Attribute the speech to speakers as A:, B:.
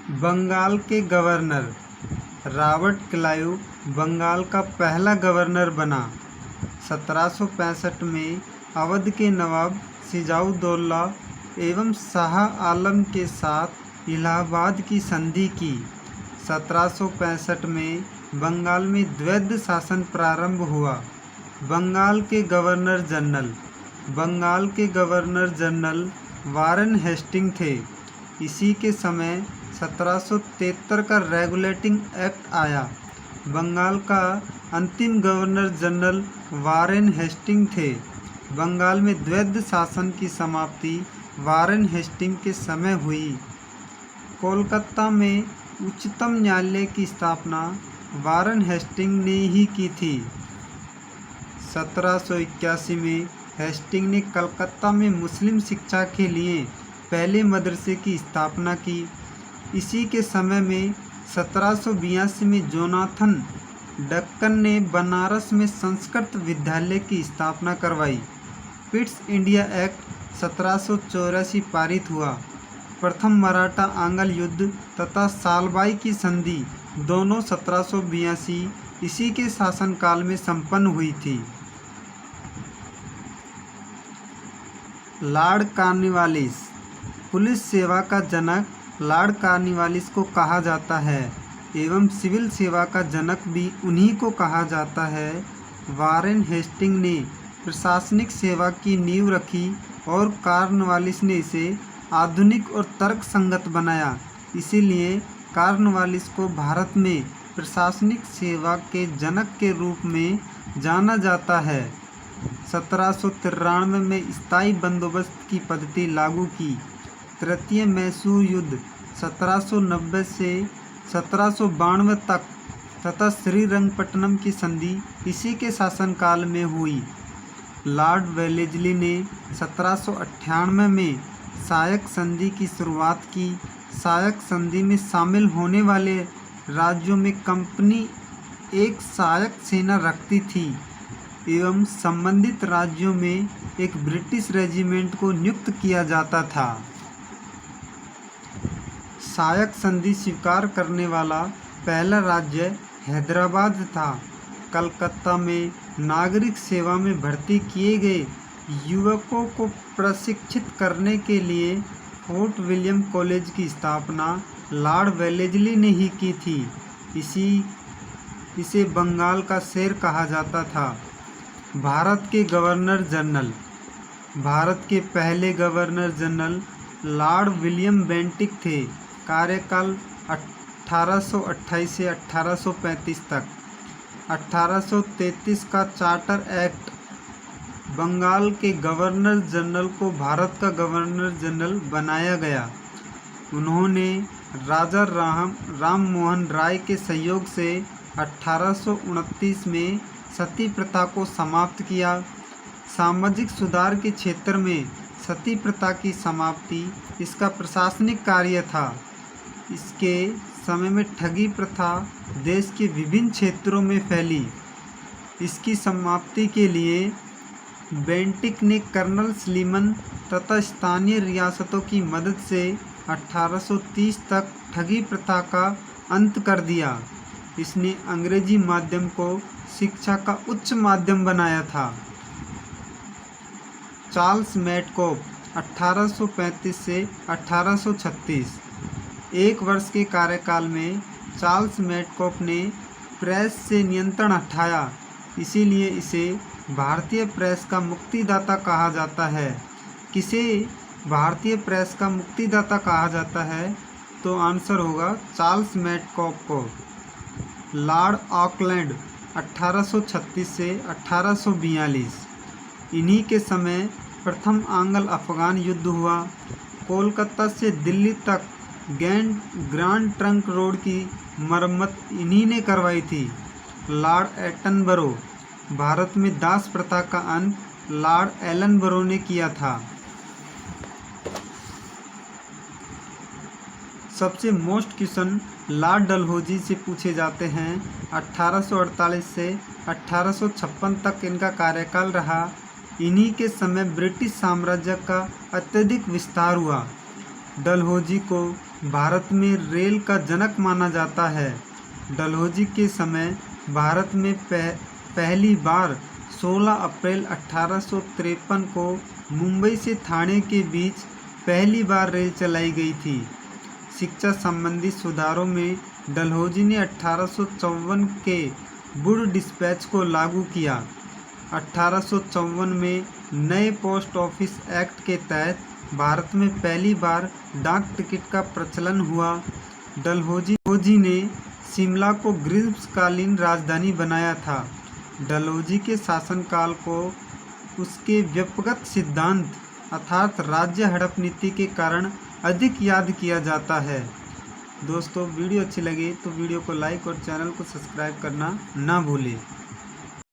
A: बंगाल के governor Robert Clive Bengal का पहला गवर्नर बना। 1765 में अवध के नवाब सिराजुद्दौला एवं शाह आलम के साथ इलाहाबाद की संधि की। 1765 में बंगाल में द्वैध शासन प्रारंभ हुआ। बंगाल के गवर्नर जनरल वारेन हेस्टिंग थे। इसी के समय 1773 का रेगुलेटिंग एक्ट आया। बंगाल का अंतिम गवर्नर जनरल वारेन हेस्टिंग थे। बंगाल में द्वैध शासन की समाप्ति वारेन हेस्टिंग के समय हुई। कोलकाता में उच्चतम न्यायालय की स्थापना वारेन हेस्टिंग ने ही की थी। 1781 में हेस्टिंग ने कलकत्ता में मुस्लिम शिक्षा के लिए पहले मदरसे की स्थापना की। इसी के समय में 1782 में जोनाथन डक्कन ने बनारस में संस्कृत विद्यालय की स्थापना करवाई। पिट्स इंडिया एक्ट 1784 पारित हुआ। प्रथम मराठा आंग्ल युद्ध तथा सालबाई की संधि दोनों 1782 इसी के शासनकाल में संपन्न हुई थी। लॉर्ड कॉर्नवालिस पुलिस सेवा का जनक लॉर्ड कॉर्नवालिस को कहा जाता है एवं सिविल सेवा का जनक भी उन्हीं को कहा जाता है। वारेन हेस्टिंग ने प्रशासनिक सेवा की नींव रखी और कॉर्नवालिस ने इसे आधुनिक और तर्कसंगत बनाया। इसीलिए कॉर्नवालिस को भारत में प्रशासनिक सेवा के जनक के रूप में जाना जाता है। 1793 में स्थायी बंदोबस्त की पद्धति लागू की। तृतीय मैसूर युद्ध 1790 से 1792 तक तथा श्रीरंगपट्टनम की संधि इसी के शासनकाल में हुई। लॉर्ड वेलेस्ली ने 1798 में सहायक संधि की शुरुआत की। सहायक संधि में शामिल होने वाले राज्यों में कंपनी एक सहायक सेना रखती थी एवं संबंधित राज्यों में एक ब्रिटिश रेजिमेंट को नियुक्त किया जाता था। सहायक संधि स्वीकार करने वाला पहला राज्य हैदराबाद था। कलकत्ता में नागरिक सेवा में भर्ती किए गए युवकों को प्रशिक्षित करने के लिए फोर्ट विलियम कॉलेज की स्थापना लॉर्ड वेलेस्ली ने ही की थी। इसे बंगाल का शेर कहा जाता था। भारत के पहले governor general Lord William Bentinck थे। कार्यकाल 1828 से 1835 तक। 1833 का चार्टर एक्ट बंगाल के गवर्नर जनरल को भारत का गवर्नर जनरल बनाया गया। उन्होंने राजा राम मोहन राय के सहयोग से 1829 में सती प्रथा को समाप्त किया। सामाजिक सुधार के क्षेत्र में सती प्रथा की समाप्ति इसका प्रशासनिक कार्य था। इसके समय में ठगी प्रथा देश के विभिन्न क्षेत्रों में फैली। इसकी समाप्ति के लिए बेंटिक ने कर्नल स्लीमन तथा स्थानीय रियासतों की मदद से 1830 तक ठगी प्रथा का अंत कर दिया। इसने अंग्रेजी माध्यम को शिक्षा का उच्च माध्यम बनाया था। चार्ल्स मैडकॉफ 1835 से 1836। एक वर्ष के कार्यकाल में चार्ल्स मैडकॉफ ने प्रेस से नियंत्रण हटाया। इसीलिए इसे भारतीय प्रेस का मुक्तिदाता कहा जाता है। किसे भारतीय प्रेस का मुक्तिदाता कहा जाता है? तो आंसर होगा चार्ल्स मैडकॉफ को। लॉर्ड ऑकलैंड 1836 से 1842। इन्हीं के समय प्रथम आंग्ल अफगान युद्ध हुआ। कोलकाता से दिल्ली तक ग्रैंड ट्रंक रोड की मरम्मत इन्हीं ने करवाई थी। लॉर्ड एटनबरो भारत में दास प्रथा का अंत लॉर्ड एलनबरो ने किया था। सबसे मोस्ट क्वेश्चन लॉर्ड डलहौजी से पूछे जाते हैं। 1848 से 1856 तक इनका कार्यकाल रहा। इन्हीं के समय ब्रिटिश साम्राज्य का अत्यधिक विस्तार हुआ। डलहौजी को भारत में रेल का जनक माना जाता है। डलहौजी के समय भारत में पहली बार 16 अप्रैल 1853 को मुंबई से ठाणे के बीच पहली बार रेल चलाई गई थी। शिक्षा संबंधी सुधारों में डलहौजी ने 1854 के वुड डिस्पैच को लागू किया। 1854 में नए पोस्ट ऑफिस एक्ट के तहत भारत में पहली बार डाक टिकट का प्रचलन हुआ। डलहौजी ने शिमला को ग्रीष्मकालीन राजधानी बनाया था। डलहौजी के शासनकाल को उसके व्यक्तिगत सिद्धांत अर्थात राज्य हड़प नीति के कारण अधिक याद किया जाता है। दोस्तों वीडियो अच्छी लगी तो वीडियो को लाइक और चैनल को सब्सक्राइब करना ना भूलें।